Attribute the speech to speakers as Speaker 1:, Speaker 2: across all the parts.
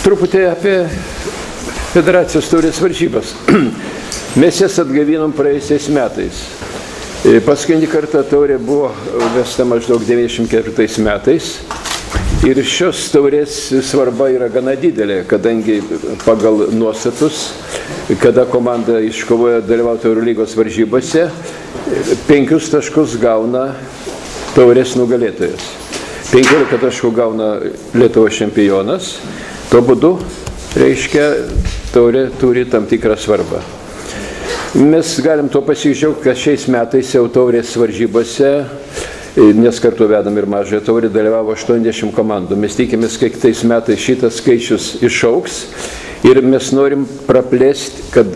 Speaker 1: Truputį apie federacijos taurės varžybas. Mes jas atgavinom praėjusiais metais. Paskutinį kartą taurė buvo vesta maždaug 94 metais. Ir šios taurės svarba yra gana didelė, kadangi pagal nuostatus, kada komanda iškovoja dalyvauti Eurolygos varžybose, 5 taškus gauna taurės nugalėtojas. 15 taškų gauna Lietuvos čempionas. Tuo būdu, reiškia, taurė turi tam tikrą svarbą. Mes galim to pasidžiaugti, kad šiais metais jau taurės varžybose, nes kartu vedam ir mažąją taurę, dalyvavo 80 komandų. Mes tikimės, kad kitais metais šitas skaičius išaugs ir mes norim praplėsti, kad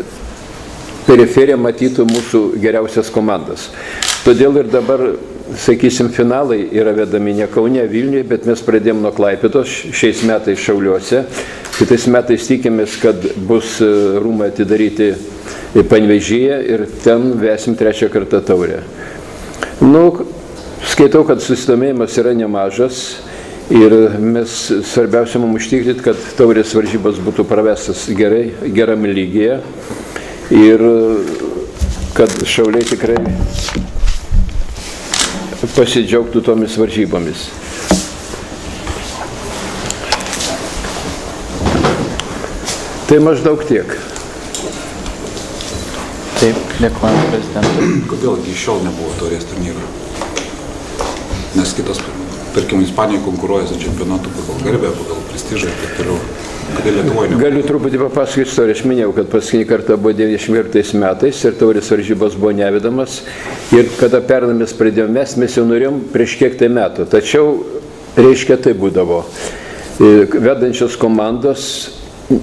Speaker 1: periferija matytų mūsų geriausias komandas. Todėl ir dabar, sakysim, finalai yra vedami ne Kaune, Vilniuje, bet mes pradėjom nuo Klaipėdos, šiais metais Šiauliuose. Kitais metais tikimės, kad bus rūmai atidaryti Panevėžyje ir ten vesim 3 kartą taurę. Skaitau, kad susidomėjimas yra nemažas ir mes svarbiausia mums užtikrinti, kad taurės varžybos būtų pravestas gerai, gerame lygyje ir kad šauliai tikrai pasidžiaugtų tomis varžybomis. Tai maždaug tiek.
Speaker 2: Taip, dėkojame prezidentui.
Speaker 3: Kodėl iki šiol nebuvo taurės turnyro? Nes kitos, tarkim, Ispanija konkuruoja su čempionatu pagal garbę, pagal prestižą ir taip toliau. Kodėl Lietuvoje nebuvo?
Speaker 1: Galiu truputį papasakoti istoriją. Aš minėjau, kad paskutinį kartą buvo 94 metais ir taurės varžybos buvo nevedamas. Ir kada pernai mes pradėjome mes jau norėjom prieš kiek tai metų. Tačiau, reiškia, tai būdavo. Vedančios komandos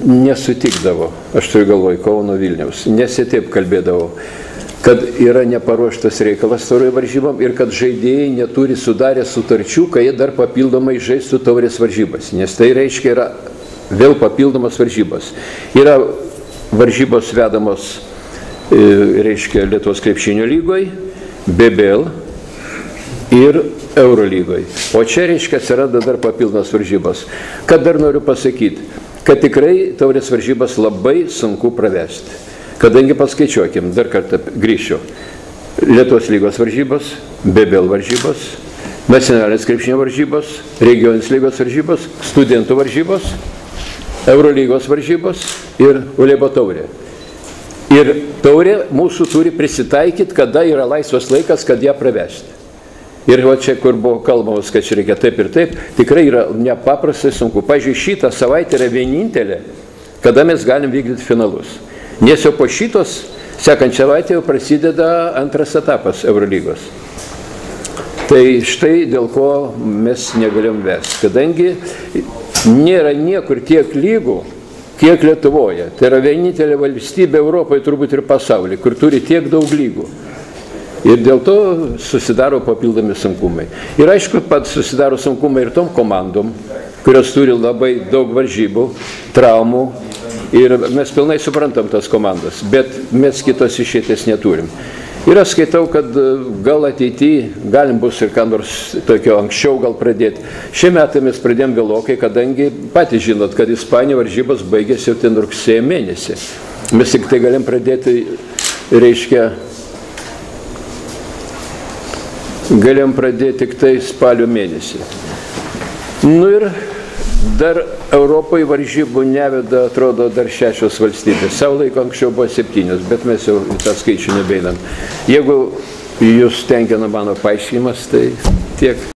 Speaker 1: nesutikdavo, aš turiu galvoj Kauno, Vilniaus, nes jie taip kalbėdavo, kad yra neparuoštas reikalas taurės varžybom ir kad žaidėjai neturi sudarę sutarčių, kai jie dar papildomai žaistų taurės varžybas, nes tai reiškia yra vėl papildomas varžybos. Yra varžybos vedamos, reiškia, Lietuvos krepšinio lygoje, BBL ir Eurolygoje. O čia, reiškia, atsiranda dar papildomas varžybos. Kad dar noriu pasakyti, kad tikrai taurės varžybas labai sunku pravesti. Kadangi paskaičiuokim, dar kartą grįšiu, Lietuvos lygos varžybos, BBL varžybos, nacionalinės krepšinio varžybos, regioninės lygos varžybos, studentų varžybos, Eurolygos varžybos ir Ulebo taurė. Ir taurė mūsų turi prisitaikyti, kada yra laisvas laikas, kad ją pravesti. Ir va čia, kur buvo kalbamos, kad čia reikia taip ir taip, tikrai yra nepaprastai sunku. Pavyzdžiui, šitą savaitę yra vienintelė, kada mes galim vykdyti finalus. Nes jau po šitos, sekančią savaitę jau prasideda antras etapas Eurolygos. Tai štai dėl ko mes negalėjom vesti. Kadangi nėra niekur tiek lygų, kiek Lietuvoje. Tai yra vienintelė valstybė Europoje, turbūt ir pasaulyje, kur turi tiek daug lygų. Ir dėl to susidaro papildomi sunkumai. Ir aišku, pats susidaro sunkumai ir tom komandom, kurios turi labai daug varžybų, traumų. Ir mes pilnai suprantam tas komandas, bet mes kitos išeities neturim. Ir aš skaitau, kad gal ateityje galim bus ir ką nors tokio anksčiau gal pradėti. Šie metai mes pradėjom vėlokai, kadangi patys žinot, kad Ispanija varžybos baigėsi jau ten rugsėjo mėnesį. Mes tik tai galim pradėti, reiškia, galėjom pradėti tik tai spalio mėnesį. Ir dar Europoje varžybų neveda, atrodo, dar 6 valstybės. Savo laiko anksčiau buvo 7, bet mes jau į tą skaičių nebeinam. Jeigu jūs tenkina mano paaiškinimas, tai tiek.